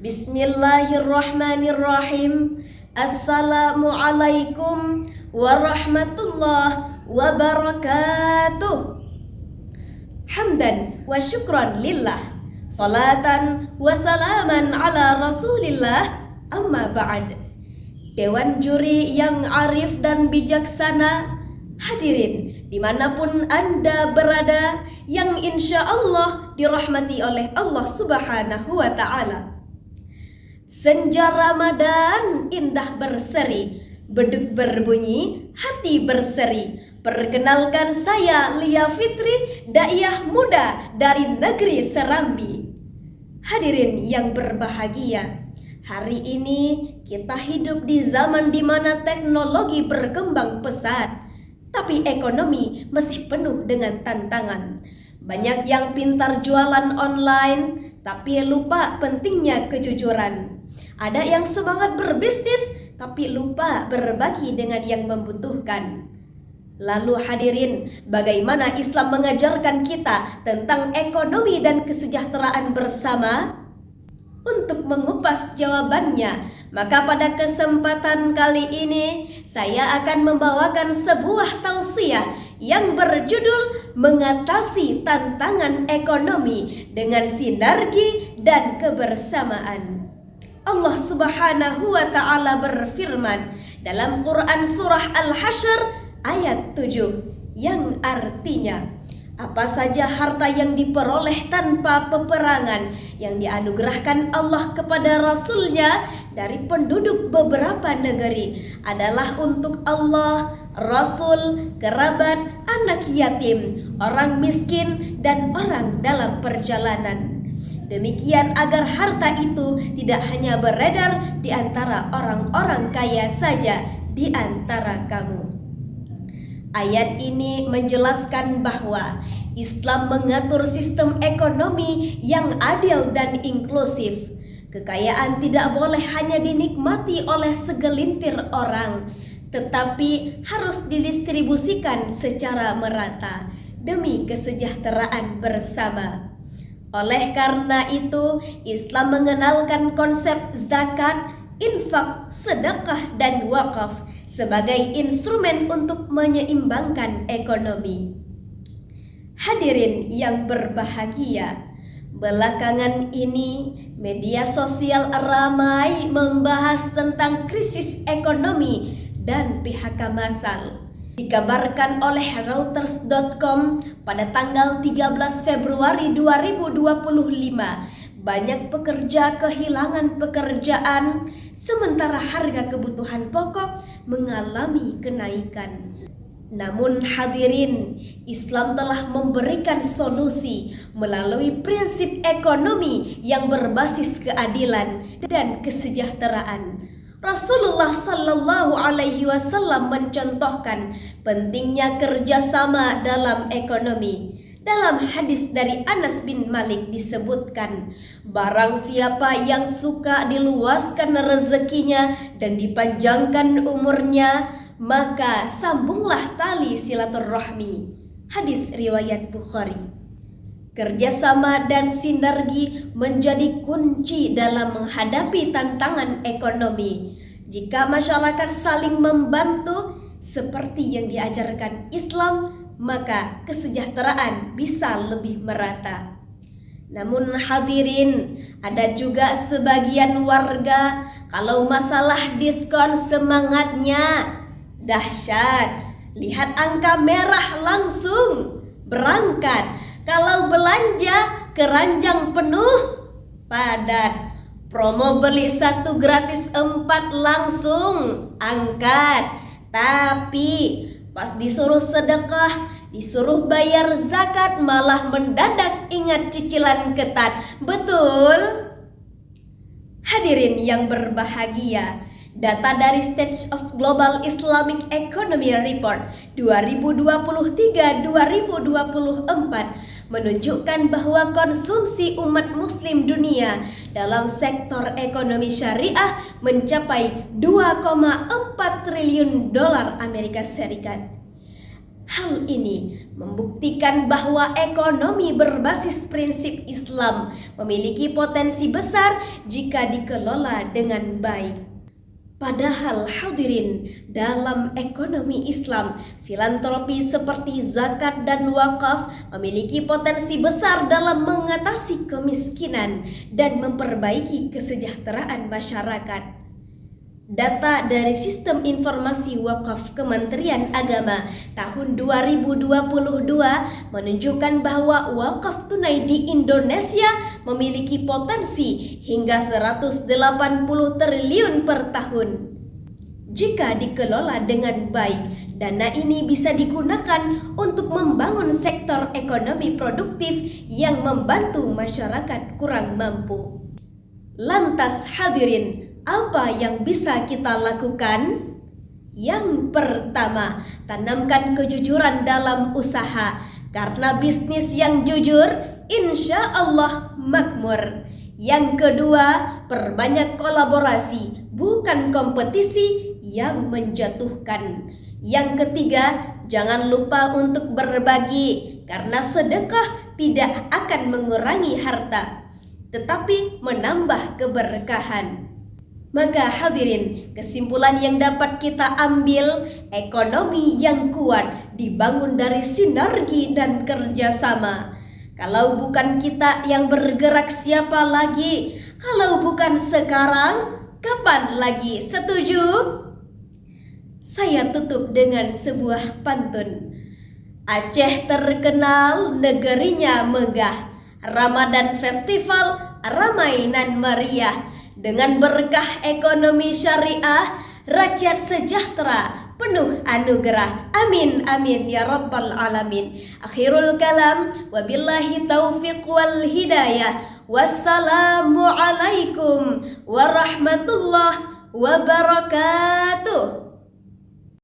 Bismillahirrahmanirrahim. Assalamualaikum warahmatullahi wabarakatuh. Hamdan wa syukran lillah, salatan wa salaman ala rasulillah, amma ba'd. Dewan juri yang arif dan bijaksana, hadirin dimanapun Anda berada, yang insya Allah dirahmati oleh Allah Subhanahu wa Ta'ala. Senja Ramadan indah berseri, beduk berbunyi, hati berseri. Perkenalkan, saya Lia Fitri, daiyah muda dari negeri Serambi. Hadirin yang berbahagia, hari ini kita hidup di zaman di mana teknologi berkembang pesat, tapi ekonomi masih penuh dengan tantangan. Banyak yang pintar jualan online, tapi lupa pentingnya kejujuran. Ada yang semangat berbisnis, tapi lupa berbagi dengan yang membutuhkan. Lalu hadirin, bagaimana Islam mengajarkan kita tentang ekonomi dan kesejahteraan bersama? Untuk mengupas jawabannya, maka pada kesempatan kali ini saya akan membawakan sebuah tausiah yang berjudul Mengatasi Tantangan Ekonomi dengan Sinergi dan Kebersamaan. Allah Subhanahu wa Ta'ala berfirman dalam Quran surah Al-Hasyr ayat 7 yang artinya, apa saja harta yang diperoleh tanpa peperangan yang dianugerahkan Allah kepada Rasul-Nya dari penduduk beberapa negeri adalah untuk Allah, Rasul, kerabat, anak yatim, orang miskin, dan orang dalam perjalanan. Demikian agar harta itu tidak hanya beredar di antara orang-orang kaya saja di antara kamu. Ayat ini menjelaskan bahwa Islam mengatur sistem ekonomi yang adil dan inklusif. Kekayaan tidak boleh hanya dinikmati oleh segelintir orang, tetapi harus didistribusikan secara merata demi kesejahteraan bersama. Oleh karena itu, Islam mengenalkan konsep zakat, infak, sedekah, dan wakaf sebagai instrumen untuk menyeimbangkan ekonomi. Hadirin yang berbahagia, belakangan ini media sosial ramai membahas tentang krisis ekonomi dan PHK massal. Dikabarkan oleh Reuters.com pada tanggal 13 Februari 2025, banyak pekerja kehilangan pekerjaan sementara harga kebutuhan pokok mengalami kenaikan. Namun hadirin, Islam telah memberikan solusi melalui prinsip ekonomi yang berbasis keadilan dan kesejahteraan. Rasulullah Sallallahu Alaihi Wasallam mencontohkan pentingnya kerjasama dalam ekonomi. Dalam hadis dari Anas bin Malik disebutkan, barang siapa yang suka diluaskan rezekinya dan dipanjangkan umurnya, maka sambunglah tali silaturahmi. Hadis riwayat Bukhari. Kerjasama dan sinergi menjadi kunci dalam menghadapi tantangan ekonomi. Jika masyarakat saling membantu seperti yang diajarkan Islam, maka kesejahteraan bisa lebih merata. Namun hadirin, ada juga sebagian warga kalau masalah diskon semangatnya dahsyat. Lihat angka merah langsung berangkat. Kalau belanja keranjang penuh padat. Promo beli 1 gratis 4 langsung angkat. Tapi pas disuruh sedekah, disuruh bayar zakat, malah mendadak ingat cicilan ketat. Betul? Hadirin yang berbahagia, data dari State of Global Islamic Economy Report 2023-2024 menunjukkan bahwa konsumsi umat muslim dunia dalam sektor ekonomi syariah mencapai 2,4 triliun dolar Amerika Serikat. Hal ini membuktikan bahwa ekonomi berbasis prinsip Islam memiliki potensi besar jika dikelola dengan baik. Padahal hadirin, dalam ekonomi Islam, filantropi seperti zakat dan wakaf memiliki potensi besar dalam mengatasi kemiskinan dan memperbaiki kesejahteraan masyarakat. Data dari Sistem Informasi Wakaf Kementerian Agama tahun 2022 menunjukkan bahwa wakaf tunai di Indonesia memiliki potensi hingga 180 triliun per tahun. Jika dikelola dengan baik, dana ini bisa digunakan untuk membangun sektor ekonomi produktif yang membantu masyarakat kurang mampu. Lantas hadirin, apa yang bisa kita lakukan? Yang pertama, tanamkan kejujuran dalam usaha, karena bisnis yang jujur insya Allah makmur. Yang kedua, perbanyak kolaborasi, bukan kompetisi yang menjatuhkan. Yang ketiga, jangan lupa untuk berbagi, karena sedekah tidak akan mengurangi harta, tetapi menambah keberkahan. Maka hadirin, kesimpulan yang dapat kita ambil, ekonomi yang kuat dibangun dari sinergi dan kerjasama. Kalau bukan kita yang bergerak, siapa lagi? Kalau bukan sekarang, kapan lagi? Setuju? Saya tutup dengan sebuah pantun. Aceh terkenal, negerinya megah. Ramadan festival, ramai nan meriah. Dengan berkah ekonomi syariah, rakyat sejahtera, penuh anugerah. Amin, amin, ya rabbal alamin. Akhirul kalam, wabillahi taufiq wal hidayah. Wassalamualaikum warahmatullahi wabarakatuh.